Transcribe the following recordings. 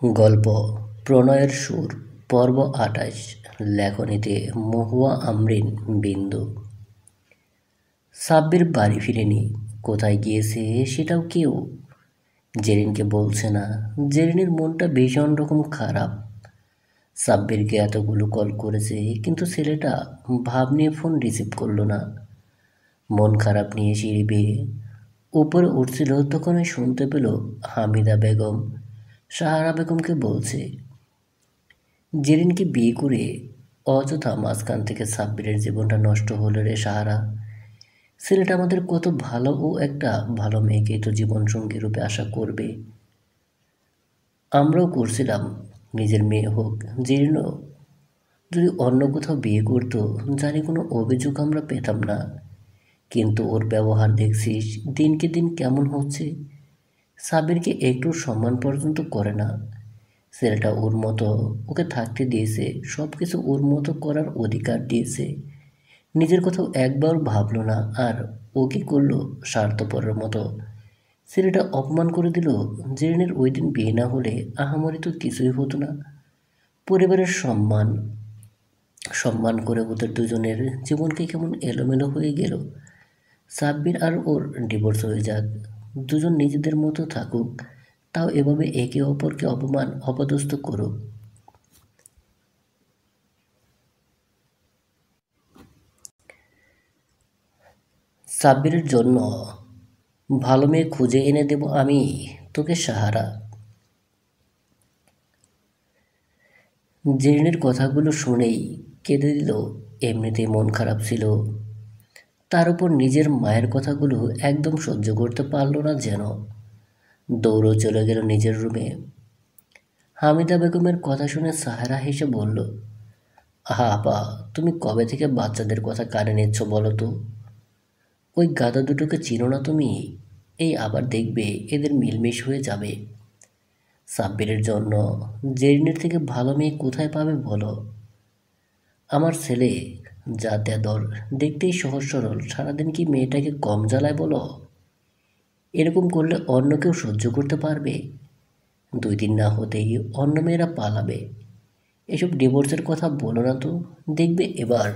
গল্প প্রণয়ের সুর পর্ব ২৮। লেখনীতে মহুয়া আমরিন বিন্দু। সাব্বির বাড়ি ফিরেনি। কোথায় গিয়েছে সেটাও কেউ জেরিনকে বলছে না। জেরিনের মনটা ভীষণ রকম খারাপ। সাব্বিরকে এতগুলো কল করেছে, কিন্তু ছেলেটা ভাব নিয়ে ফোন রিসিভ করলো না। মন খারাপ নিয়ে সিঁড়ি বেয়ে উপরে উঠছিল, তখনই শুনতে পেল হামিদা বেগম সাহারা বেগমকে বলছে, জেরিনকে বিয়ে করে অযথা মাঝখান থেকে সাব্বিরের জীবনটা নষ্ট হলো রে সাহারা। ছেলেটা আমাদের কত ভালো, ও একটা ভালো মেয়েকেই তো জীবনসঙ্গী রূপে আশা করবে। আমরাও করছিলাম নিজের মেয়ে হোক। জেরিনও যদি অন্য কোথাও বিয়ে করতো, জানি কোনো অভিযোগ আমরা পেতাম না। কিন্তু ওর ব্যবহার দেখছিস দিনকে দিন কেমন হচ্ছে। সাব্বিরকে একটু সম্মান পর্যন্ত করে না। ছেলেটা ওর মতো ওকে থাকতে দিয়েছে, সব কিছু ওর মতো করার অধিকার দিয়েছে। নিজের কথাও একবার ভাবলো না। আর ও কি করলো? স্বার্থপরের মতো ছেলেটা অপমান করে দিল। জেরিনের ওই দিন বিয়ে না হলে আহামরি তো কিছুই হতো না। পরিবারের সম্মান সম্মান করে ওদের দুজনের জীবনকে কেমন এলোমেলো হয়ে গেল। সাব্বির আর ওর ডিভোর্স হয়ে যাক, দুজন নিজেদের মতো থাকুক, তাও এভাবে একে অপরকে অপমান অপদস্থ করুক। সাব্বিরের জন্য ভালো মেয়ে খুঁজে এনে দেব আমি তোকে সাহারা। জেরিনের কথাগুলো শুনেই কেঁদে দিল। এমনিতেই মন খারাপ ছিল, তার উপর নিজের মায়ের কথাগুলো একদম সহ্য করতে পারল না যেন। দৌড়ে চলে গেল নিজের রুমে। হামিদা বেগমের কথা শুনে সাহারা হেসে বলল, আহা আপা, তুমি কবে থেকে বাচ্চাদের কথা কানে নিচ্ছ বলো তো? ওই গাদা দুটোকে চিনো না তুমি? এই আবার দেখবে এদের মিলমিশ হয়ে যাবে। সাব্বিরের জন্য জেরিনের থেকে ভালো মেয়ে কোথায় পাবে বলো? আমার ছেলে যা তেদর, দেখতেই সহজ সরল, সারাদিন কি মেয়েটাকে কম জ্বালায় বলো? এরকম করলে অন্য কেউ সহ্য করতে পারবে? 2 দিন না হতেই অন্য মেয়েরা পালাবে। এসব ডিভোর্সের কথা বলো না তো। দেখবে এবার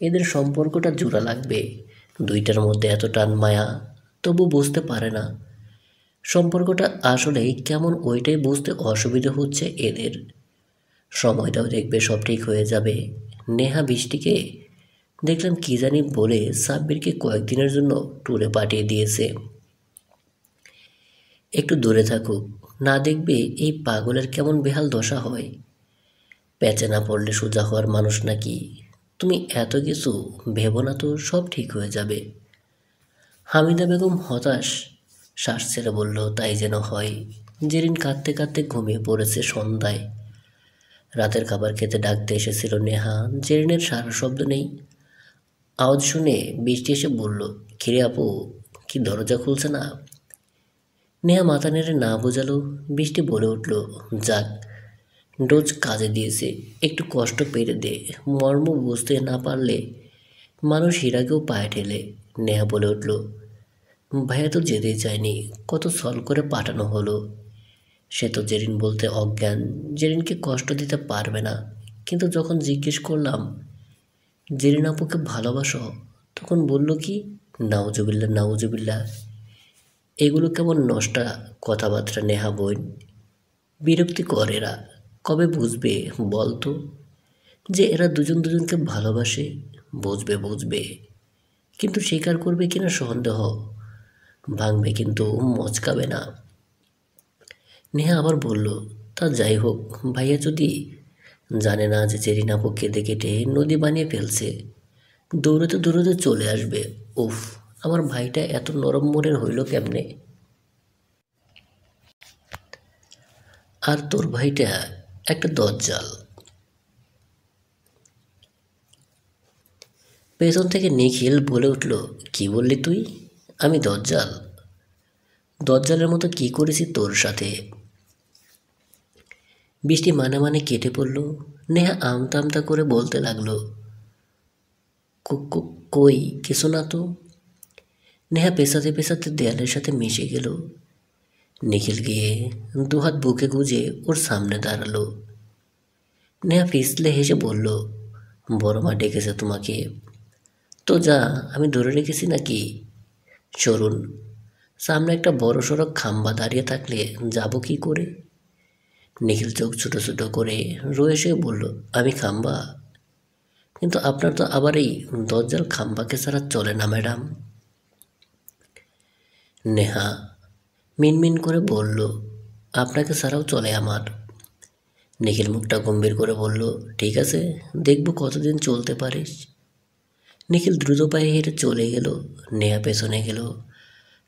এদের সম্পর্কটা জোড়া লাগবে। দুইটার মধ্যে এত টান মায়া, তবু বুঝতে পারে না সম্পর্কটা আসলেই কেমন। ওইটাই বুঝতে অসুবিধা হচ্ছে এদের। সময় দাও, দেখবে সব ঠিক হয়ে যাবে। নেহা বৃষ্টিকে দেখলাম কি জানি বলে সাব্বিরকে কয়েকদিনের জন্য ট্যুরে পাঠিয়ে দিয়েছে। একটু দূরে থাকুক, না দেখবে এই পাগলের কেমন বেহাল দশা হয়। প্যাচে না পড়লে সোজা হওয়ার মানুষ নাকি? তুমি এত কিছু ভেবো না তো, সব ঠিক হয়ে যাবে। হামিদা বেগম হতাশ শ্বাস ছেড়ে বলল, তাই যেন হয়। জেরিন কাঁদতে কাঁদতে ঘুমিয়ে পড়েছে সন্ধ্যায়। রাতের খাবার খেতে ডাকতে এসেছিল নেহা। জেরিনের সারা শব্দ নেই। আওয়াজ শুনে বৃষ্টি এসে বলল, কিরে আপু, কি দরজা খুলছে না? নেহা মাথা নেড়ে না বোঝালো। বৃষ্টি বলে উঠল, যাক, ডোজ কাজে দিয়েছে, একটু কষ্ট পেরে দে। মর্ম বুঝতে না পারলে মানুষ হীরাকেও পায়ে ঠেলে। নেহা বলে উঠল, ভাইয়া তো যেতেই চায়নি, কত ছল করে পাঠানো হলো। সে তো জেরিন বলতে অজ্ঞান, জেরিনকে কষ্ট দিতে পারবে না। কিন্তু যখন জিজ্ঞেস করলাম জেরিন আপুকে ভালোবাসো, তখন বলল কি, নাউজুবিল্লা নাউজুবিল্লা। এগুলো কেমন নষ্টা কথাবার্তা নেহা বোন। বিরক্তিকর এরা। কবে বুঝবে বল তো যে এরা দুজন দুজনকে ভালোবাসে? বুঝবে বুঝবে, কিন্তু স্বীকার করবে কিনা সন্দেহ। ভাঙবে কিন্তু মচকাবে না। নেহা আবার বলল, তা যাই হোক, ভাইয়া যদি জানে না যে জেরিন আপু কেঁদে কেটে নদী বানিয়ে ফেলছে, দৌড়তে দৌড়তে চলে আসবে। উফ, আমার ভাইটা এত নরম মনের হইল কেমনে? আর তোর ভাইটা একটা দজ্জাল। পেছন থেকে নিখিল বলে উঠল, কি বললি তুই? আমি দজ্জাল? দজ্জালের মতো কি করেছি তোর সাথে? বৃষ্টি মানে মানে কেটে পড়ল। নেহা আমতা আমতা করে বলতে লাগলো, কই কিছু না তো। নেহা পেছাতে পেছাতে দেয়ালের সাথে মিশে গেল। নিখিল গিয়ে দুহাত বুকে গুজে ওর সামনে দাঁড়ালো। নেহা ফিসলে হেসে বলল, বড় মা ডেকেছে তোমাকে। তো যা, আমি ধরে রেখেছি নাকি? সরুন, সামনে একটা বড় সড়ো খাম্বা দাঁড়িয়ে থাকলে যাব কি করে? নিখিল চোখ ছোটো ছোটো করে রয়ে সে বলল, আমি খাম্বা? কিন্তু আপনার তো আবার এই দজ্জাল খাম্বাকে ছাড়া চলে না ম্যাডাম। নেহা মিনমিন করে বলল, আপনাকে ছাড়াও চলে আমার। নিখিল মুখটা গম্ভীর করে বলল, ঠিক আছে, দেখব কতদিন চলতে পারিস। নিখিল দ্রুত পায়ে হেঁটে চলে গেল। নেহা পেছনে গেল,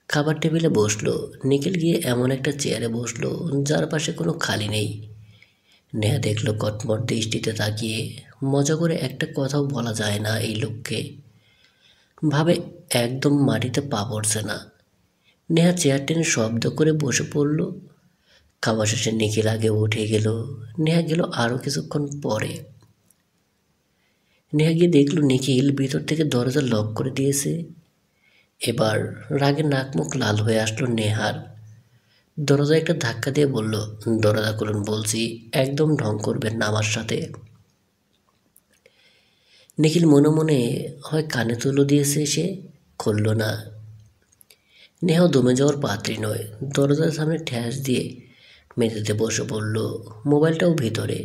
খাবার টেবিলে বসলো। নিখিল গিয়ে এমন একটা চেয়ারে বসলো যার পাশে কোনো খালি নেই। নেহা দেখলো কটমট দৃষ্টিতে তাকিয়ে। মজা করে একটা কথাও বলা যায় না এই লোককে। ভাবে একদম মাটিতে পা পড়ছে না। নেহা চেয়ার টেনে শব্দ করে বসে পড়ল। খাওয়া শেষে নিখিল আগে উঠে গেল। নেহা গেল আরও কিছুক্ষণ পরে। নেহা গিয়ে দেখলো নিখিল ভিতর থেকে দরজা লক করে দিয়েছে। এবার রাগে নাক মুখ লাল হয়ে আসলো নেহার। দরজা একটা ধাক্কা দিয়ে বলল, দরজা খুলুন বলছি, একদম ঢং করবেন না আমার সাথে। নিখিল মনে মনে হয় কানে তুলো দিয়েছে, সে খুলল না। নেহাও দমে যাওয়ার পাত্রী নয়। দরজার সামনে ঠ্যাস দিয়ে মেঝেতে বসে পড়ল। মোবাইলটাও ভিতরে।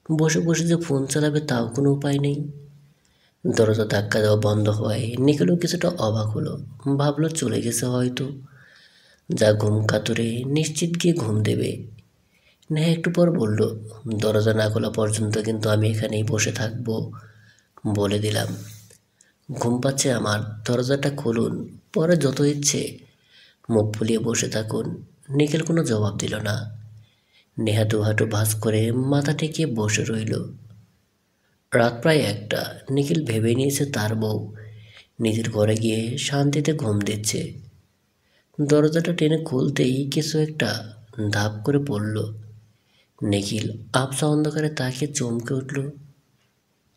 বসে বসে যে ফোন চালাবে তাও কোনো উপায় নেই। দরজা ধাক্কা দেওয়া বন্ধ হয়। নিখিলও কিছুটা অবাক হলো। ভাবলো চলে গেছে হয়তো। যা ঘুম কাতুরে নিশ্চিত গিয়ে ঘুম দেবে। নেহা একটু পর বলল, দরজা না খোলা পর্যন্ত কিন্তু আমি এখানেই বসে থাকবো, বলে দিলাম। ঘুম পাচ্ছে আমার, দরজাটা খুলুন, পরে যত ইচ্ছে মুখ ফুলিয়ে বসে থাকুন। নিখিল কোনো জবাব দিল না। নেহা দুহাঁটু ভাঁজ করে মাথা ঠেকিয়ে বসে রইল। রাত প্রায় 1টা। নিখিল ভেবে নিয়েছে তার বউ নিজের ঘরে গিয়ে শান্তিতে ঘুম দিচ্ছে। দরজাটা টেনে খুলতেই কিছু একটা ধাপ করে পড়ল। নিখিল আবছা অন্ধকারে তাকিয়ে চমকে উঠল।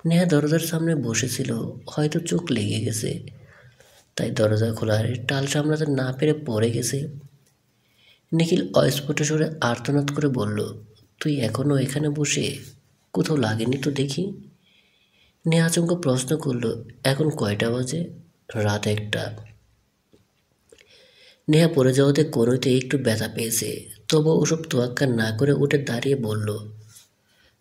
নেহা দরজার সামনে বসেছিল, হয়তো চোখ লেগে গেছে, তাই দরজা খোলার টাল সামলাতে না পেরে পড়ে গেছে। নিখিল অস্ফুট সুরে আর্তনাদ করে বলল, তুই এখনও এখানে বসে? কোথাও লাগেনি তো দেখি? নেহা আচমকা প্রশ্ন করল, এখন কয়টা বাজে? রাত 1টা। নেহা পড়ে যাওয়াতে কোনোতে একটু ব্যথা পেয়েছে, তবু ওসব তোয়াক্কা না করে উঠে দাঁড়িয়ে বলল,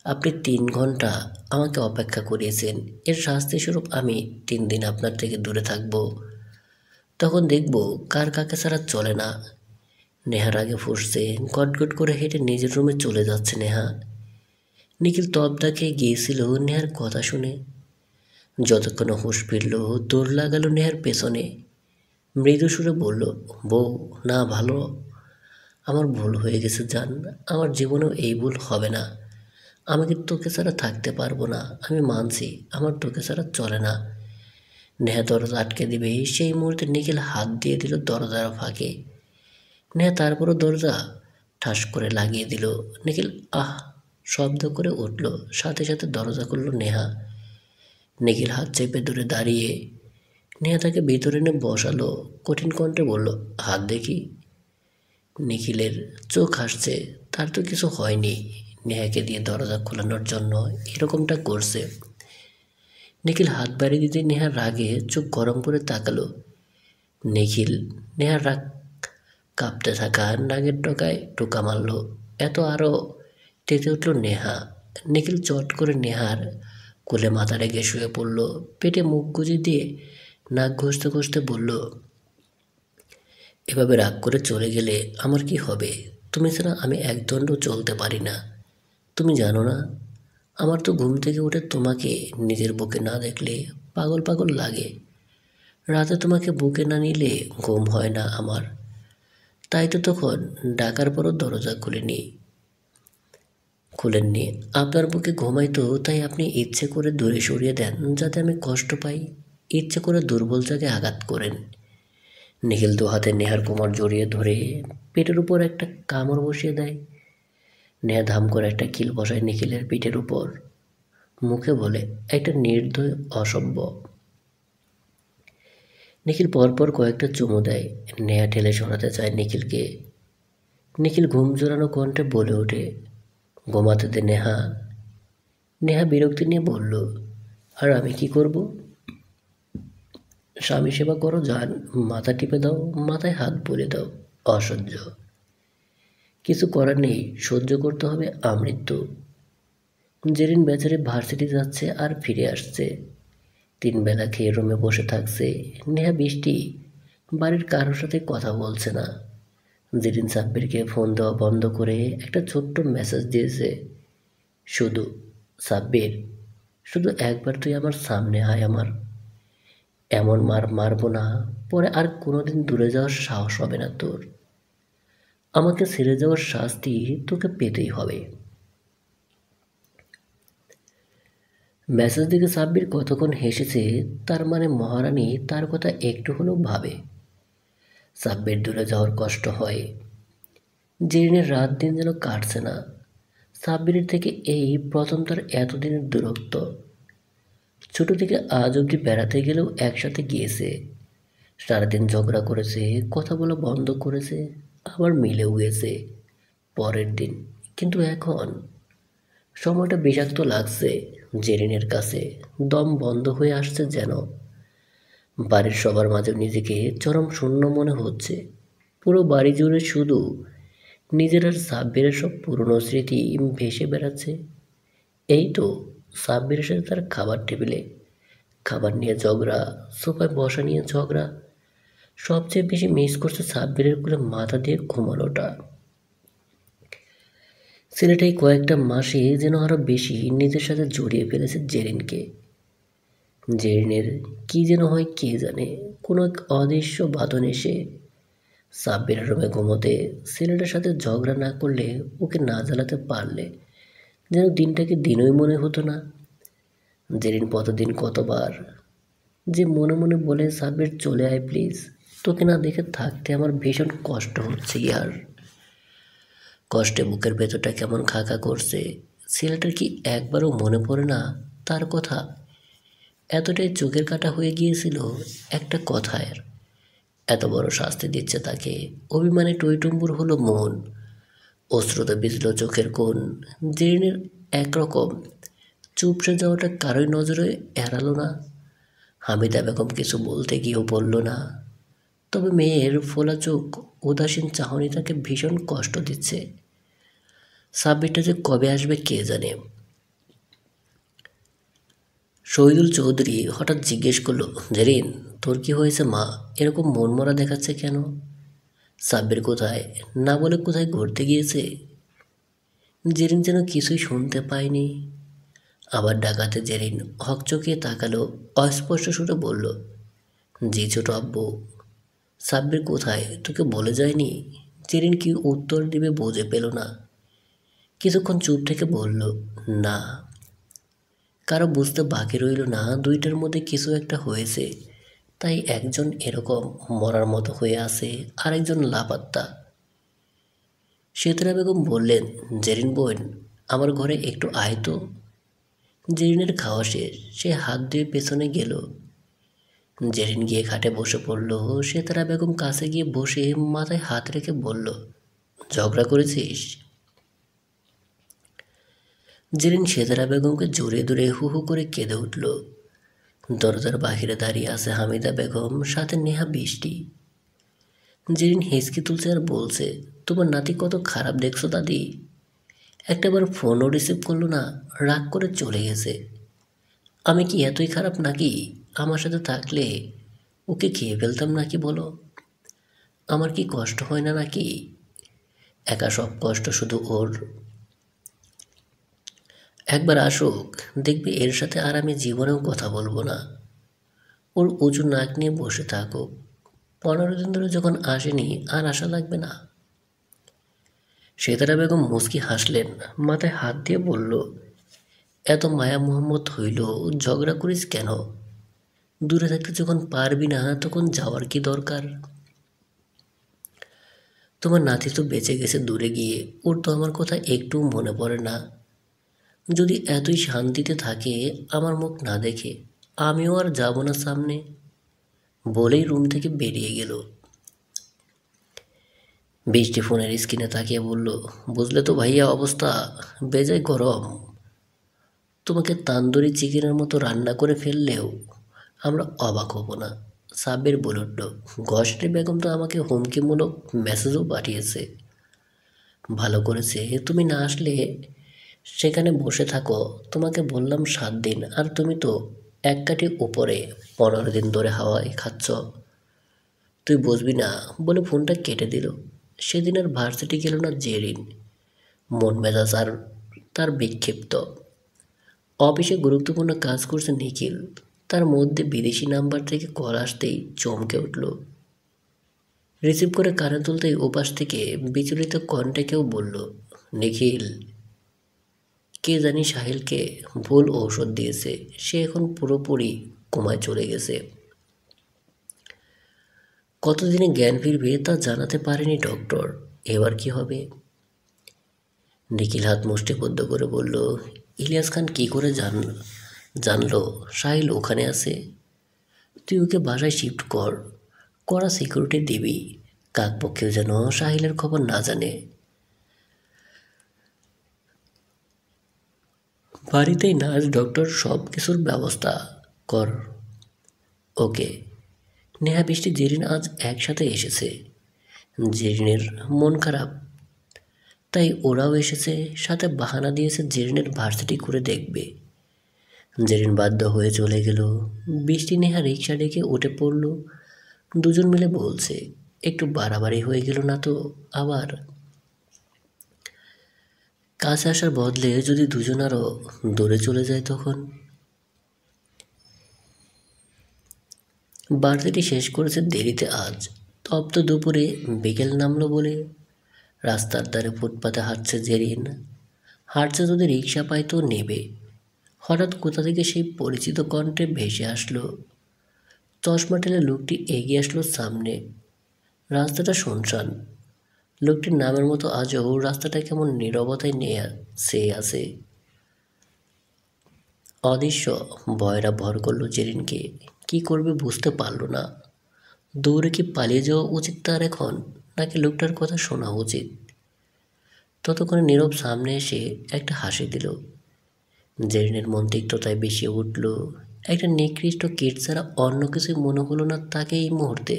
আপনি 3 ঘন্টা আমাকে অপেক্ষা করিয়েছেন। এর শাস্তিস্বরূপ আমি 3 দিন আপনার থেকে দূরে থাকব। তখন দেখব কার কাকে ছাড়া চলে না। নেহার আগে ফুঁসছে, গটগট করে হেঁটে নিজের রুমে চলে যাচ্ছে নেহা। নিখিল তবদা খেয়ে গিয়েছিল নেহার কথা শুনে। যতক্ষণ হুঁশ ফিরল দৌড় লাগালো নেহার পেছনে। মৃদু সুরে বলল, বউ না ভালো, আমার ভুল হয়ে গেছে জান। আমার জীবনেও এই ভুল হবে না। আমি কি তোকে ছাড়া থাকতে পারবো না? আমি মানছি আমার তোকে ছাড়া চলে না। নেহা দরজা আটকে দিবে সেই মুহূর্তে নিখিল হাত দিয়ে দিল দরজার ফাঁকে। নেহা তারপরও দরজা ঠাস করে লাগিয়ে দিল। নিখিল আহ শব্দ করে উঠল, সাথে সাথে দরজা খুলল নেহা। নিখিল হাত চেপে ধরে দাঁড়িয়ে। নেহা তাকে ভিতরে এনে বসালো, কঠিন কণ্ঠে বলল, হাত দেখি। নিখিলের চোখ হাসছে, তার তো কিছু হয়নি। নেহাকে দিয়ে দরজা খোলানোর জন্য এরকমটা করছে। নিখিল হাত বাড়িয়ে দিতে নেহার রাগে চোখ গরম করে তাকালো। নিখিল নেহার রাগ কাঁপতে থাকা নাগের ডগায় টোকা মারল। এত আরও তেতে উঠল নেহা। নিখিল চট করে নেহার কোলে মাথা রেখে শুয়ে পড়ল। পেটে মুখ গুঁজে দিয়ে নাক ঘষতে ঘষতে বলল, এভাবে রাগ করে চলে গেলে আমার কি হবে? তুমি ছাড়া আমি একদণ্ড চলতে পারি না। তুমি জানো না, আমার তো ঘুম থেকে উঠে তোমাকে নিজের বুকে না দেখলে পাগল পাগল লাগে। রাতে তোমাকে বুকে না নিলে ঘুম হয় না আমার। তাই তো তখন ডাকার পরও দরজা খুলেননি। আপনার বুকে ঘুমাই তো, তাই আপনি ইচ্ছে করে দূরে সরিয়ে দেন যাতে আমি কষ্ট পাই। ইচ্ছে করে দুর্বল জায়গায় আঘাত করেন। নিখিল দু হাতে নেহার কোমর জড়িয়ে ধরে পেটের উপর একটা কামড় বসিয়ে দেয়। নেহা ধাম করে একটা কিল বসায় নিখিলের পিঠের উপর। মুখে বলে, একটা নির্দয় অসভ্য। নিখিল পরপর কয়েকটা চুমু দেয়। নেহা ঠেলে সরাতে চায় নিখিলকে। নিখিল ঘুম জোরানো কণ্ঠে বলে ওঠে, ঘুমাতে দে নেহা। নেহা বিরক্তি নিয়ে বলল, আর আমি কি করব? স্বামী সেবা করো যান, মাথা টিপে দাও, মাথায় হাত বুলিয়ে দাও। অসহ্য। কিছু করার নেই, সহ্য করতে হবে আমৃত্যু। জেরিন বেচারি ভার্সিটি যাচ্ছে আর ফিরে আসছে, 3 বেলা খেয়ে রুমে বসে থাকছে। নেহা বৃষ্টি বাড়ির কারোর সাথে কথা বলছে না। জেরিন সাব্বিরকে ফোন দেওয়া বন্ধ করে একটা ছোট্ট মেসেজ দিয়েছে, শুধু, সাব্বির, শুধু একবার তুই আমার সামনে আয়। আমার এমন মার মারবো না, পরে আর কোনোদিন দূরে যাওয়ার সাহস হবে না তোর। আমাকে ছেড়ে যাওয়ার শাস্তি তোকে পেতেই হবে। মেসেজ দেখে সাব্বির কতক্ষণ হেসেছে, তার মানে মহারানী তার কথা একটু হলেও ভাবে। সাব্বির দূরে যাওয়ার কষ্ট হয়, জেরিনের রাত দিন যেন কাটছে না। সাব্বিরের থেকে এই প্রথম তার এতদিনের দূরত্ব। ছোট থেকে আজ অবধি বেড়াতে গেলেও একসাথে গিয়েছে, সারাদিন ঝগড়া করেছে, কথা বলা বন্ধ করেছে, আবার মিলেও গেছে পরের দিন। কিন্তু এখন সময়টা বিষাক্ত লাগছে জেরিনের কাছে, দম বন্ধ হয়ে আসছে যেন। বাড়ির সবার মাঝে নিজেকে চরম শূন্য মনে হচ্ছে। পুরো বাড়ি জুড়ে শুধু নিজের আর সাব্বিরের সব পুরনো স্মৃতি ভেসে বেড়াচ্ছে। এই তো সাব্বিরের সাথে তার খাবার টেবিলে খাবার নিয়ে ঝগড়া, সোফায় বসা নিয়ে ঝগড়া। সবচেয়ে বেশি মিস করছে সাব্বিরের কোলে মাথা দিয়ে ঘুমানোটা। ছেলেটাই কয়েকটা মাসে যেন আরো বেশি নিজের সাথে জড়িয়ে ফেলেছে জেরিনকে। জেরিনের কি যেন হয় কে জানে, কোনো এক অদৃশ্য বাঁধন এসে সাব্বিরের রুমে ঘুমোতে ছেলেটার সাথে ঝগড়া না করলে, ওকে না জ্বালাতে পারলে যেন দিনটাকে দিনই মনে হতো না। জেরিন কতদিন কতবার যে মনে মনে বলে, সাব্বির চলে আয় প্লিজ, তোকে না দেখে থাকতে আমার ভীষণ কষ্ট হচ্ছে ইয়ার। কষ্টে বুকের ভেতরটা কেমন খাকা করছে। ছেলেটার কি একবারও মনে পড়ে না তার কথা? এতটাই চোখের কাটা হয়ে গিয়েছিল একটা কথায়, এত বড় শাস্তি দিচ্ছে তাকে। অভিমানে টইটুম্বুর হলো মন, অশ্রুতে ভিজল চোখের কোণ। জেরিনের একরকম চুপসে যাওয়াটা কারোই নজরে এড়ালো না। হামিদা বেগম কিছু বলতে গিয়েও বলল না, তবে মেয়ের ফোলা চোখ, উদাসীন চাহনি তাকে ভীষণ কষ্ট দিচ্ছে। সাব্বিরটা যে কবে আসবে কে জানে। শহীদুল চৌধুরী হঠাৎ জিজ্ঞেস করলো, জেরিন তোর কি হয়েছে মা, এরকম মনমরা দেখাচ্ছে কেন? সাব্বির কোথায়, না বলে কোথায় ঘুরতে গিয়েছে? জেরিন যেন কিছুই শুনতে পায়নি। আবার ডাকাতে জেরিন হকচকিয়ে তাকালো, অস্পষ্ট সুরে বলল, জি ছোট আব্বু। সাব্বির কোথায়, তোকে বলে যায়নি? জেরিন কি উত্তর দিবে বুঝে পেল না। কিছুক্ষণ চুপ থেকে বলল, না। কারো বুঝতে বাকি রইল না দুইটার মধ্যে কিছু একটা হয়েছে, তাই একজন এরকম মরার মতো হয়ে আছে, আরেকজন লাপাত্তা। সেতারা বেগম বললেন, জেরিন বোন, আমার ঘরে একটু আয় তো। জেরিনের খাওয়া শেষ, সে হাত ধুয়ে পেছনে গেল। জেরিন গিয়ে খাটে বসে পড়ল। সেতারা বেগম কাছে গিয়ে বসে মাথায় হাত রেখে বলল, ঝগড়া করেছিস? জেরিন সেতারা বেগমকে জড়িয়ে ধরে হু হু করে কেঁদে উঠল। দরজার বাহিরে দাঁড়িয়ে আছে হামিদা বেগম, সাথে নেহা বৃষ্টি। জেরিন হেঁচকি তুলছে আর বলছে, তোমার নাতি কত খারাপ দেখছো দাদি, একটাবার ফোনও রিসিভ করলো না, রাগ করে চলে গেছে। আমি কি এতই খারাপ নাকি? আমার সাথে থাকলে ওকে খেয়ে ফেলতাম নাকি বলো? আমার কি কষ্ট হয় না নাকি? একা সব কষ্ট শুধু ওর। একবার আসুক, দেখবি এর সাথে আর আমি জীবনেও কথা বলবো না। ওর উঁচু নাক নিয়ে বসে থাকুক। 15 দিন ধরে যখন আসেনি, আর আশা লাগবে না। সেতারা বেগম মুচকি হাসলেন, মাথায় হাত দিয়ে বলল, এত মায়া মোহাম্মদ হইল ঝগড়া করিস কেন? দূরে থাকতে যখন পারবি না তখন যাওয়ার কি দরকার? তোমার নাতি তো বেঁচে গেছে দূরে গিয়ে, ওর তো আমার কথা একটুও মনে পড়ে না। যদি এতই শান্তিতে থাকে আমার মুখ না দেখে, আমিও আর যাব না সামনে। বলেই রুম থেকে বেরিয়ে গেল। বৃষ্টি ফোনের স্ক্রিনে তাকিয়ে বলল, বুঝলে তো ভাইয়া, অবস্থা বেজায় গরম। তোমাকে তান্দুরি চিকেনের মতো রান্না করে ফেললেও আমরা অবাক হব না। সাব্বির বলে উঠল, ঘসটি বেগম তো আমাকে হুমকিমূলক মেসেজও পাঠিয়েছে। ভালো করেছে তুমি না আসলে। সেখানে বসে থাকো। তোমাকে বললাম 7 দিন, আর তুমি তো এক কাঠি উপরে 15 দিন ধরে হাওয়ায় খাচ্ছ। তুই বুঝবি না বলে ফোনটা কেটে দিল। সেদিন আর ভার্সিটি গেল না জেরিন। মন মেজাজ আর তার বিক্ষিপ্ত। অফিসে গুরুত্বপূর্ণ কাজ করছে নিখিল। তার মধ্যে বিদেশি নাম্বার থেকে কল আসতেই চমকে উঠল। রিসিভ করে কানে তুলতেই ওপাশ থেকে বিচলিত কণ্ঠে কেউ বলল, নিখিল। কে জানি সাহিলকে ভুল ঔষধ দিয়েছে, সে এখন পুরোপুরি কোমায় চলে গেছে। কতদিনে জ্ঞান ফিরবে তা জানাতে পারেনি ডক্টর। এবার কি হবে? নিখিল হাত মুষ্টিবদ্ধ করে বলল, ইলিয়াস খান কি করে জানলো সাহিল ওখানে আছে? তুই ওকে বাসায় শিফট কর, কড়া সিকিউরিটি দিবি, কাকপক্ষেও যেন সাহিলের খবর না জানে। বাড়িতেই নার্স ডক্টর সব কিছুর ব্যবস্থা কর। ওকে। নেহা বৃষ্টি জেরিন আজ একসাথে এসেছে। জেরিনের মন খারাপ, তাই ওরাও এসেছে। সাথে বাহানা দিয়েছে জেরিনের ভার্সিটি করে দেখবে। জেরিন বাধ্য হয়ে চলে গেল। বৃষ্টি নেহা রিক্সা ডেকে উঠে পড়ল। দুজন মিলে বলছে, একটু বাড়াবাড়ি হয়ে গেল না তো আবার? কাছে আসার বদলে যদি দুজন আরও দূরে চলে যায় তখন? ভার্সিটি শেষ করেছে দেরিতে আজ। তপ্ত দুপুরে বিকেল নামলো বলে রাস্তার ধারে ফুটপাতে হাঁটছে জেরিন। হাঁটছে যদি রিক্সা পায় তো নেবে। হঠাৎ কোথা থেকে সেই পরিচিত কণ্ঠে ভেসে আসলো। চশমা টেলে লোকটি এগিয়ে আসলো সামনে। রাস্তাটা শুনশান। লোকটির নামের মতো আজও রাস্তাটা কেমন নীরবতায় নিয়ে সে আছে। অদৃশ্য ভয়রা ভর করলো জেরিনকে। কি করবে বুঝতে পারল না। দৌড়ে কি পালিয়ে যাওয়া উচিত তার এখন, নাকি লোকটার কথা শোনা উচিত? ততক্ষণে নীরব সামনে এসে একটা হাসি দিল। জেরিনের মন তিক্ততায় বেশি উঠল। একটা নিকৃষ্ট কীট ছাড়া অন্য কিছুই মনে হলো না তাকে এই মুহূর্তে।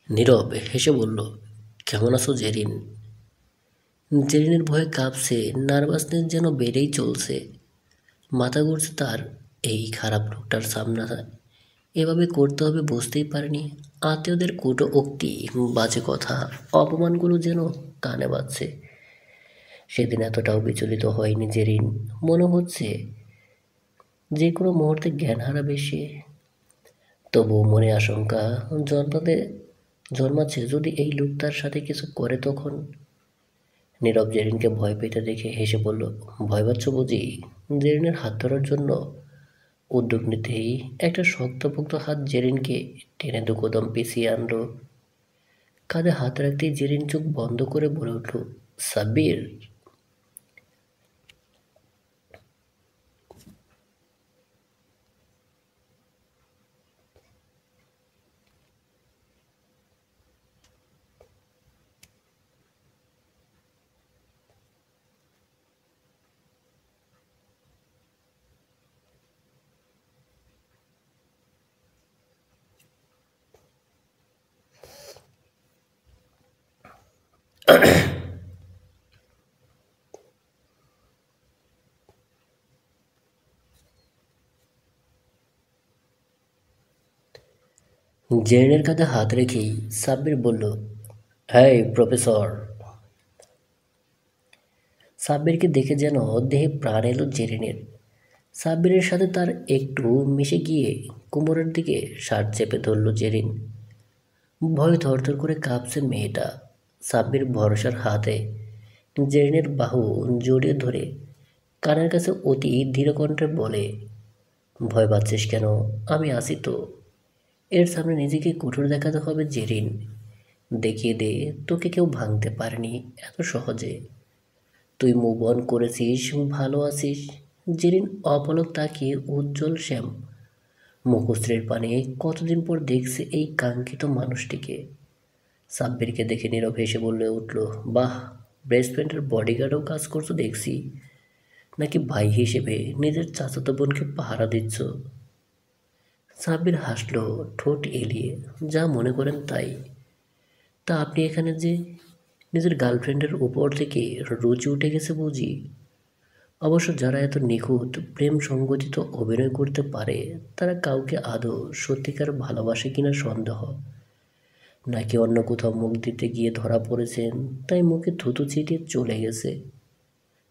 নীরব হেসে বলল, কেমন আছো জেরিন? জেরিনের ভয়ে কাঁপছে, নার্ভাসনেস যেন বেড়েই চলছে। মাথা ঘুরছে তার। এই খারাপ লোকটার সামনা এভাবে করতে হবে বুঝতেই পারেনি। আত্মীয়দের কুটো উক্তি, বাজে কথা, অপমানগুলো যেন কানে বাজছে। সেদিন এতটাও বিচলিত হয়নি জেরিন। মনে হচ্ছে যে কোনো মুহূর্তে জ্ঞান হারাবে সে। তবুও মনে আশঙ্কা জন্মাতে জন্মাচ্ছে, যদি এই লোক তার সাথে কিছু করে তখন। নীরব জেরিনকে ভয় পেতে দেখে হেসে বলল, ভয় পাচ্ছ বুঝি? জেরিনের হাত ধরার জন্য উদ্যোগ নিতেই একটা শক্তপোক্ত হাত জেরিনকে টেনে দুকদম পিছিয়ে আনলো। কাঁধে হাত রাখতেই জেরিন চোখ বন্ধ করে বলে উঠল, সাব্বির। জেরিনের কাঁধে হাত রেখেই সাব্বির বলল, হ্যাঁ প্রফেসর। সাব্বিরকে দেখে যেন দেহে প্রাণ এলো জেরিনের। সাব্বিরের সাথে তার একটু মিশে গিয়ে কোমরের দিকে শার্ট চেপে ধরল জেরিন। ভয়ে থরথর করে কাঁপছে মেয়েটা। সাব্বির ভরসার হাতে জেরিনের বাহু জড়িয়ে ধরে কানের কাছে অতি ধীর কণ্ঠে বলে, ভয় পাচ্ছিস কেন? আমি আছি তো। এর সামনে নিজেকে কঠোর দেখাতে হবে জেরিন। দেখিয়ে দে তোকে কেউ ভাঙতে পারেনি এত সহজে। তুই মুভ অন করেছিস, ভালো আছিস। জেরিন অপলক তাকিয়ে উজ্জ্বল শ্যাম মুখশ্রীর পানে কতদিন পর দেখছে এই কাঙ্ক্ষিত মানুষটিকে। সাব্বিরকে দেখে নীরব হেসে বলে উঠল, বাহ, বেস্ট ফ্রেন্ডের বডিগার্ডও কাজ করছো দেখছি, নাকি ভাই হিসেবে নিজের চাচাতো বোনকে পাহারা দিচ্ছ? সাব্বির হাসল, ঠোঁট এলিয়ে, যা মনে করেন তাই। তা আপনি এখানে যে, নিজের গার্লফ্রেন্ডের উপর থেকে রুচি উঠে গেছে বুঝি? অবশ্য যারা এত নিখুঁত প্রেম সংগঠিত অভিনয় করতে পারে, তারা কাউকে আদৌ সত্যিকার ভালোবাসে কিনা সন্দেহ। নাকি অন্য কোথাও মুখ দিতে গিয়ে ধরা পড়েছেন, তাই মুখে থুতু ছিটিয়ে চলে গেছে।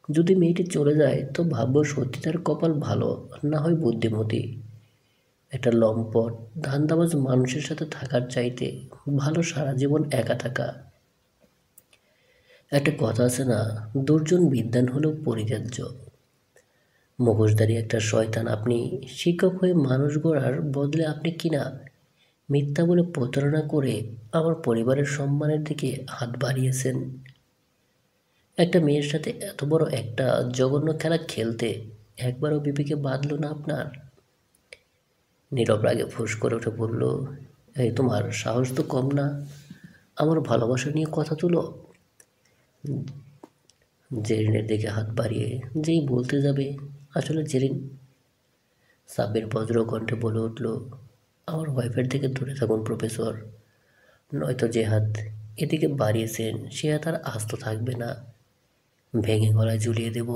যদি মেয়েটি চলে যায় তো ভাববো সত্যি তার কপাল ভালো, না হয় বুদ্ধিমতী। একটা লম্পট ধান্দাবাজ মানুষের সাথে থাকার চাইতে ভালো সারা জীবন একা থাকা। একটা কথা আছে না, দুর্জন বিদ্বান হলেও পরিত্যাজ্য। মুখোশধারী একটা শয়তান আপনি। শিক্ষক হয়ে মানুষ গড়ার বদলে আপনি কিনা মিথ্যা বলে প্রতারণা করে আমার পরিবারের সম্মানের দিকে হাত বাড়িয়েছেন। একটা মেয়ের সাথে এত বড় একটা জঘন্য খেলা খেলতে একবারও বিবেকে বাঁধল না আপনার? নীরব রাগে ফুঁস করে উঠে বলল, এই তোমার সাহস তো কম না, আমার ভালোবাসা নিয়ে কথা তুলো। জেরিনের দিকে হাত বাড়িয়ে যেই বলতে যাবে, আসলে জেরিন। সাব্বির বজ্র কণ্ঠে বলে উঠল, আমার ওয়াইফের থেকে দূরে থাকুন প্রফেসর, নয়তো যে হাত এদিকে বাড়িয়েছেন সে হাত আর আস্ত থাকবে না, ভেঙে গলায় ঝুলিয়ে দেব।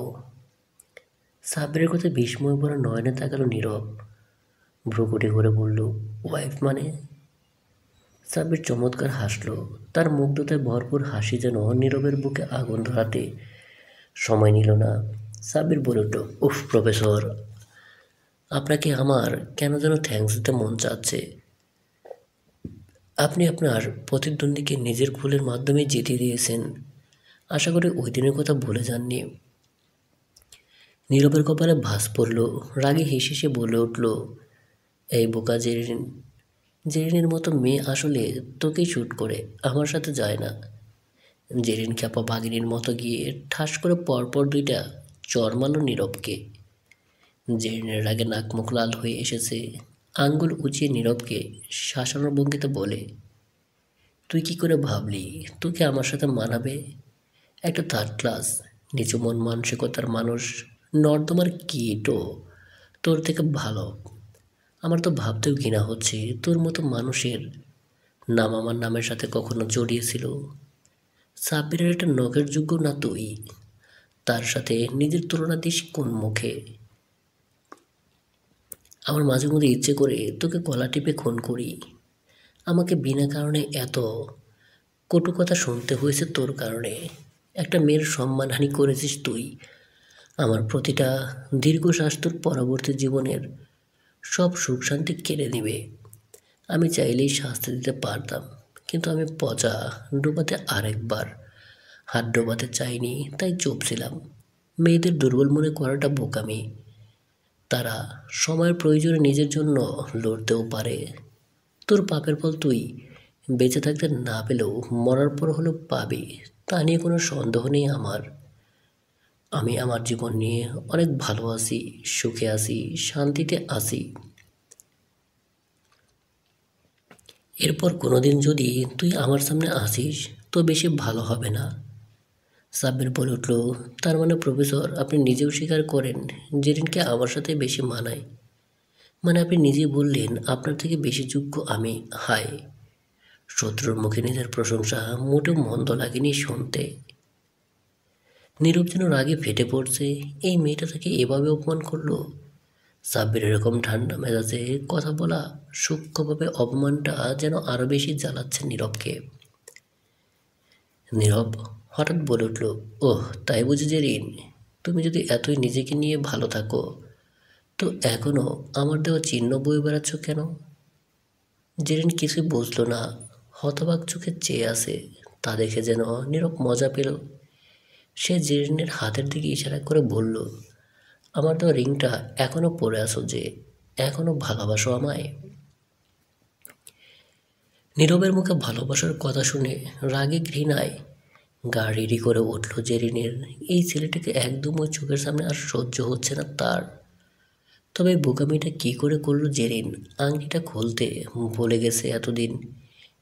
সাব্বিরের কথা বিস্ময় ভরা নয়নে তাকালো নীরব, ভ্রুকুটি করে বলল, ওয়াইফ মানে? সাব্বির চমৎকার হাসল, তার মুগ্ধতায় ভরপুর হাসি যেন নীরবের বুকে আগুন ধরাতে সময় নিল না। সাব্বির বলে উঠল, উফ প্রফেসর, আপনাকে আমার কেন যেন থ্যাঙ্কস দিতে মন চাচ্ছে। আপনি আপনার প্রতিদ্বন্দ্বীকে নিজের ভুলের মাধ্যমে জিতিয়ে দিয়েছেন। আশা করি ওই দিনের কথা ভুলে যাননি। নীরবের কপালে ভাঁজ পড়ল, রাগে হেসে সে বলে উঠল, এই বোকা জেরিন, জেরিনের মতো মেয়ে আসলে তোকেই শ্যুট করে, আমার সাথে যায় না। জেরিন খ্যাপা বাঘিনীর মতো গিয়ে ঠাস করে পরপর দুইটা চর মারল নীরবকে। জেরিনের রাগে নাক মুখ লাল হয়ে এসেছে, আঙ্গুল উঁচিয়ে নীরবকে শাসানোর ভঙ্গিতে বলে, তুই কি করে ভাবলি তোকে আমার সাথে মানাবে? একটা থার্ড ক্লাস নিচু মন মানসিকতার মানুষ, নর্দমার কীটও তোর থেকে ভালো। আমার তো ভাবতেও ঘৃণা হচ্ছে তোর মতো মানুষের নাম আমার নামের সাথে কখনো জড়িয়েছিল। সাব্বিরের একটা নখের যোগ্য না তুই, তার সাথে নিজের তুলনা দিস কোন মুখে? আমার মাঝে মধ্যে ইচ্ছে করে তোকে গলা টিপে খুন করি। আমাকে বিনা কারণে এত কটু কথা শুনতে হয়েছে তোর কারণে। একটা মেয়ের সম্মানহানি করেছিস তুই। আমার প্রতিটা দীর্ঘশ্বাস তোর পরবর্তী জীবনের সব সুখ শান্তি কেড়ে নেবে। আমি চাইলেই শাস্তি দিতে পারতাম, কিন্তু আমি পচা ডোবাতে আরেকবার হাত ডোবাতে চাইনি, তাই চুপ ছিলাম। মেয়েদের দুর্বল মনে করাটা বোকামি। তারা সময়ের প্রয়োজনে নিজের জন্য লড়তেও পারে। তোর পাপের ফল তুই বেঁচে থাকতে না পেলেও মরার পর হলেও পাবি, তা নিয়ে কোনো সন্দেহ নেই আমার। আমি আমার জীবন নিয়ে অনেক ভালো আছি, সুখে আছি, শান্তিতে আছি। এরপর কোনোদিন যদি তুই আমার সামনে আসিস তো বেশি ভালো হবে না। সাব্বির বলে উঠল, তার মানে প্রফেসর আপনি নিজেও স্বীকার করেন জেরিনকে আমার সাথে বেশি মানায়? মানে আপনি নিজেই বললেন আপনার থেকে বেশি যোগ্য আমি। হায়, শত্রুর মুখে নিজের প্রশংসা মোটেও মন্দ লাগেনি শুনতে। নীরব যেন রাগে ফেটে পড়ছে, এই মেয়েটা তাকে এভাবে অপমান করলো। সাব্বির এরকম ঠান্ডা মেজাজে কথা বলা সূক্ষ্মভাবে অপমানটা যেন আরও বেশি জ্বালাচ্ছে নীরবকে। নীরব হঠাৎ বলে উঠল, ওহ তাই বুঝি জেরিন, তুমি যদি এতই নিজেকে নিয়ে ভালো থাকো তো এখনও আমার দেওয়া চিহ্ন বয়ে বেড়াচ্ছ কেন? জেরিন কিছুই বুঝলো না, হতবাক চোখে চেয়ে আসে। তা দেখে যেন নীরব মজা পেল। সে জেরিনের হাতের দিকে ইশারা করে বলল, আমার দেওয়া রিংটা এখনও পরে আছো যে, এখনও ভালোবাসো আমায়? নীরবের মুখে ভালোবাসার কথা শুনে রাগে ঘৃণায় গা রিরি করে উঠল জেরিনের। এই ছেলেটাকে একদম ওই চোখের সামনে আর সহ্য হচ্ছে না তার। তবে বোকামিটা কী করে করলো জেরিন? আংটিটা খুলতে ভুলে গেছে এতদিন।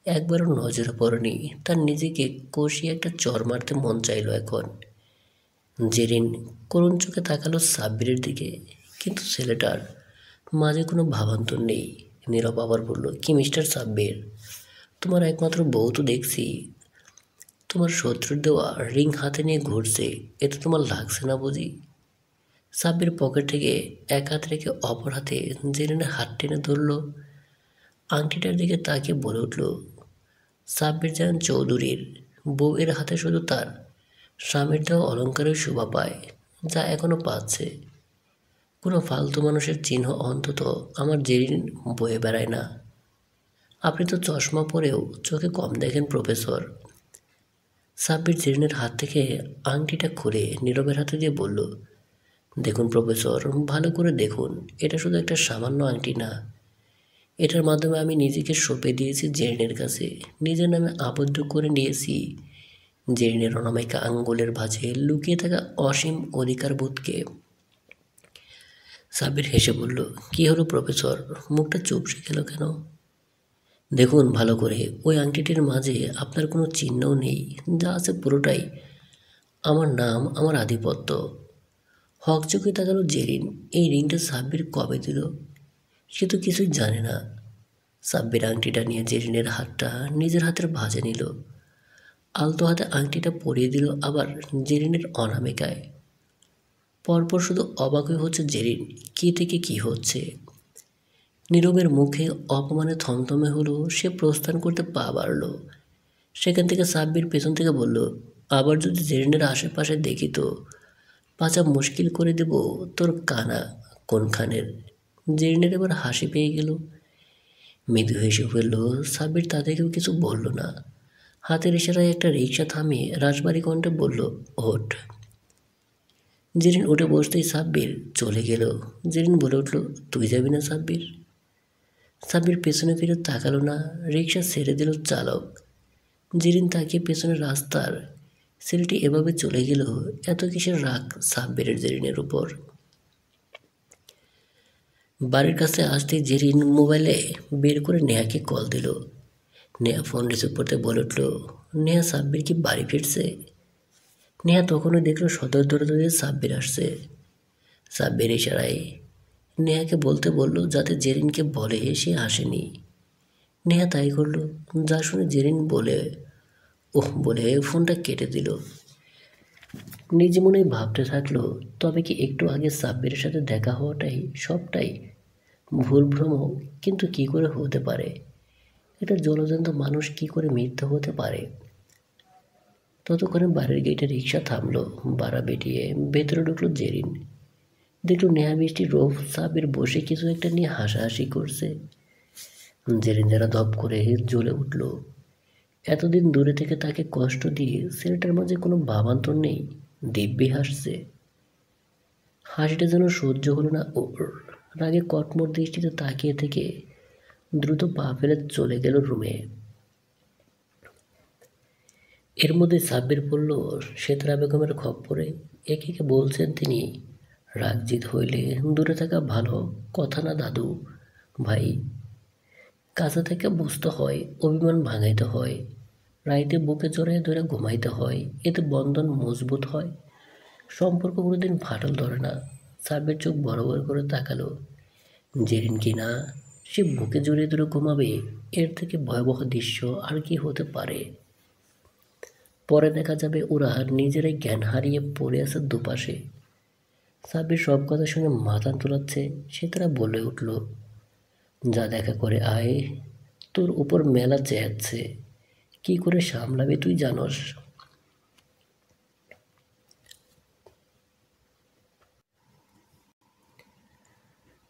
একবারও নজরে পড়েনি, তার নিজেকে কষিয়ে একটা চর মারতে মন চাইলো এখন। জেরিন করুণ চোখে তাকালো সাব্বিরের দিকে, কিন্তু ছেলেটার মাঝে কোনো ভাবান্তর নেই। নীরব আবার বলল, কি মিস্টার সাব্বির, তোমার একমাত্র বউ তো দেখছি তোমার শত্রুর দেওয়া রিং হাতে নিয়ে ঘুরছে, এতে তোমার লাগছে না বুঝি? সাব্বির পকেট থেকে এক হাত রেখে অপর হাতে জেরিনের হাত টেনে ধরল। আংটিটার দিকে তাকিয়ে বলে উঠল, সাব্বির জাহান চৌধুরীর বউয়ের হাতে শুধু তার স্বামীর দেওয়া অলঙ্কারের শোভা পায়, যা এখনো পাচ্ছে। কোনো ফালতু মানুষের চিহ্ন অন্তত আমার জেরিন বয়ে বেড়ায় না। আপনি তো চশমা পরেও চোখে কম দেখেন প্রফেসর। সাব্বির জেরিনের হাত থেকে আংটিটা খুলে নীরবের হাতে দিয়ে বলল, দেখুন প্রফেসর, ভালো করে দেখুন, এটা শুধু একটা সামান্য আংটি না। এটার মাধ্যমে আমি নিজেকে সঁপে দিয়েছি জেরিনের কাছে, নিজের নামে আবদ্ধ করে নিয়েছি জেরিনের অনামিকা আঙ্গুলের ভাঁজে লুকিয়ে থাকা অসীম অধিকারবোধকে। সাব্বির হেসে বলল, কি হলো প্রফেসর, মুখটা চুপসে গেল কেন? দেখুন ভালো করে, ওই আংটিটির মাঝে আপনার কোনো চিহ্নও নেই, যা আছে পুরোটাই আমার নাম, আমার আধিপত্য। হকচকে তাকালো জেরিন। এই রিংটা সাব্বির কবে দিল? সে তো কিছুই জানে না। সাব্বির আংটিটা নিয়ে জেরিনের হাতটা নিজের হাতের ভাঁজে নিল। আলতো হাতে আংটিটা পরিয়ে দিল আবার জেরিনের অনামিকায়। পরপর শুধু অবাক হয়ে হচ্ছে জেরিন, কী থেকে কী হচ্ছে। নীরবের মুখে অপমানে থমথমে হলো। সে প্রস্থান করতে পা বাড়ল। সেখান থেকে সাব্বির পেছন থেকে বলল, আবার যদি জেরিনের আশেপাশে দেখি তো পাছা মুশকিল করে দেব তোর কানা কোনখানের। জেরিনের এবার হাসি পেয়ে গেল। মৃদু হেসে ফেলল। সাব্বির তাদেরকেও কিছু বলল না। হাতের ইশারায় একটা রিক্সা থামিয়ে রাজবাড়ি কণ্ঠে বলল, ওঠ। জেরিন উঠে বসতেই সাব্বির চলে গেল। জেরিন বলে উঠল, তুই যাবি না সাব্বির? সাব্বির পেছনে ফিরে তাকালো না। রিক্সা ছেড়ে দিল চালক। জেরিন তাকিয়ে পেছনের রাস্তার ছেলেটি এভাবে চলে গেল। এত কিসের রাগ সাব্বিরের জেরিনের উপর? বাড়ির কাছে আসতেই জেরিন মোবাইলে বের করে নেহাকে কল দিল। নেহা ফোন রিসিভ করতে বলে উঠল, নেহা, সাব্বির কি বাড়ি ফিরছে? নেহা তখনও দেখলো সদর দরজা দিয়ে সাব্বির আসছে। সাব্বির ইশারায় নেহাকে বলতে বলল যাতে জেরিনকে বলে সে আসেনি। নেহা তাই করলো। যা শুনে জেরিন বলে ওহ বলে ফোনটা কেটে দিল। নিজে মনে ভাবতে থাকলো, তবে কি একটু আগে সাব্বিরের সাথে দেখা হওয়াটাই সবটাই ভুল ভ্রম? কিন্তু কি করে হতে পারে? এটা জলজন্ত মানুষ কি করে মিথ্যা হতে পারে? ততক্ষণে বাড়ির গেটে রিক্সা থামলো। বাড়া বেটিয়ে ভেতরে ঢুকলো জেরিন। দেখলো নেহা মিষ্টি রোফ সাব্বির বসে কিছু একটা নিয়ে হাসাহাসি করছে। জেরিন যারা ধপ করে জ্বলে উঠল। এতদিন দূরে থেকে তাকে কষ্ট দিয়ে ছেলেটার মাঝে কোনো ভাবান্তর নেই, দিব্যি হাসছে। হাসিটা যেন সহ্য হলো না ওর। রাগে কটমট দৃষ্টিতে তাকিয়ে থেকে দ্রুত পা ফেলে চলে গেল রুমে। এর মধ্যে সাব্বির পড়ল সেতরা বেগমের খপ্পরে। একে কে বলছেন তিনি, রাগজিৎ হইলে দূরে থাকা ভালো, কথা না দাদু ভাই। কাছে থেকে বুঝতে হয়, অভিমান ভাঙাইতে হয়, রাইতে বুকে জড়াই ধরে ঘুমাইতে হয়, এতে বন্ধন মজবুত হয়, সম্পর্ক কোনোদিন ফাটল ধরে না। সাব্বির চোখ বড় বড় করে তাকালো। জেরিন কি না, সে বুকে জড়িয়ে ধরে ঘুমাবে? এর থেকে ভয়াবহ দৃশ্য আর কি হতে পারে? পরে দেখা যাবে ওরা নিজেরাই জ্ঞান হারিয়ে পড়ে আছে দুপাশে। সাব্বির সব কথা শুনে মাথা তোলাচ্ছে। সে তারা বলে উঠল, যা দেখা করে আয়, তোর উপর মেলা চেয়াচ্ছে, কি করে সামলাবি তুই জানস।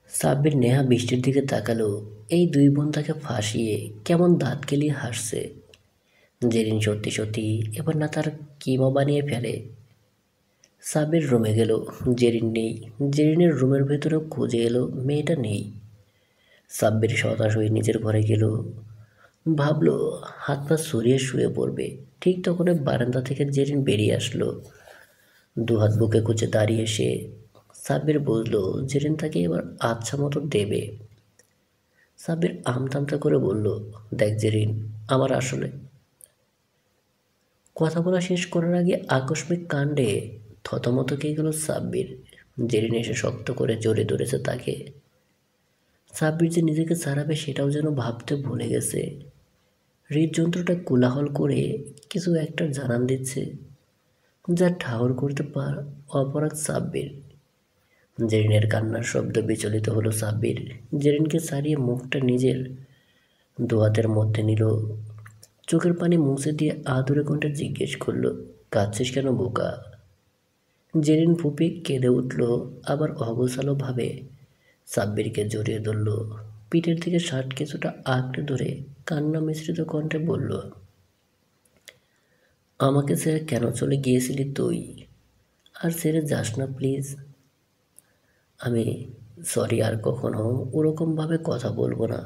সাব্বির নেহা বৃষ্টির দিকে তাকালো। এই দুই বোন তাকে ফাঁসিয়ে কেমন দাঁত কেলিয়ে হাসছে। জেরিন সত্যি সত্যি এবার না তার কিমা বানিয়ে ফেলে। সাব্বির রুমে গেল। জেরিন নেই। জেরিনের রুমের ভেতরেও খুঁজে এলো, মেয়েটা নেই। সাব্বির হতাশ হয়ে নিজের ঘরে গেল। ভাবলো হাত পা সরিয়ে শুয়ে পড়বে। ঠিক তখন বারান্দা থেকে জেরিন বেরিয়ে আসলো। দুহাত বুকে কুচে দাঁড়িয়ে সে। সাব্বির বুঝলো জেরিন তাকে এবার আচ্ছা মতো দেবে। সাব্বির আমতামতা করে বলল, দেখ জেরিন, আমার আসলে। কথা বলা শেষ করার আগে আকস্মিক কাণ্ডে থতমত খেয়ে গেল সাব্বির। জেরিন এসে শক্ত করে জড়িয়ে ধরেছে তাকে। সাব্বির যে নিজেকে ছাড়াবে সেটাও যেন ভাবতে ভুলে গেছে। হৃদযন্ত্রটা কোলাহল করে কিছু একটা জানান দিচ্ছে, যা ঠাহর করতে অপরাগ সাব্বির। জেরিনের কান্নার শব্দ বিচলিত হলো সাব্বির। জেরিনকে ছাড়িয়ে মুখটা নিজের দোহাতের মধ্যে নিল। চোখের পানি মুছে দিয়ে আদুরে কণ্ঠে জিজ্ঞেস করলো, কাঁদছিস কেন বোকা? জেরিন ফুপি কেঁদে উঠল, আবার অগোছালোভাবে সাব্বিরকে জড়িয়ে ধরল। পিঠের দিকে শার্ট কিছুটা আঁকড়ে ধরে কান্না মিশ্রিত কণ্ঠে বলল, আমাকে ছেড়ে কেন চলে গিয়েছিলি তুই? আর ছেড়ে যাস না প্লিজ। আমি সরি, আর কখনো ওরকমভাবে কথা বলবো না।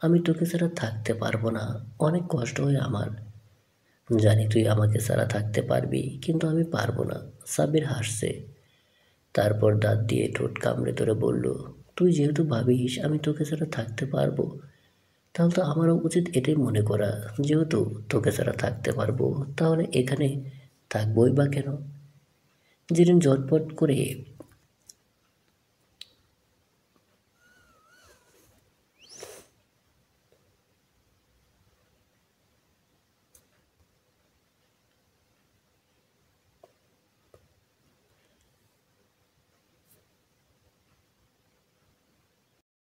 আমি তোকে ছাড়া থাকতে পারবো না, অনেক কষ্ট হয় আমার। জানি তুই আমাকে ছাড়া থাকতে পারবি, কিন্তু আমি পারবো না। সাব্বির হাসছে, তারপর দাঁত দিয়ে ঠোঁট কামড়ে ধরে বলল, তুই যেহেতু ভাবিস আমি তোকে ছাড়া থাকতে পারবো, তাহলে তো আমারও উচিত এটাই মনে করা, যেহেতু তোকে ছাড়া থাকতে পারবো তাহলে এখানে থাকবোই বা কেন? জেরিন ঝটপট করে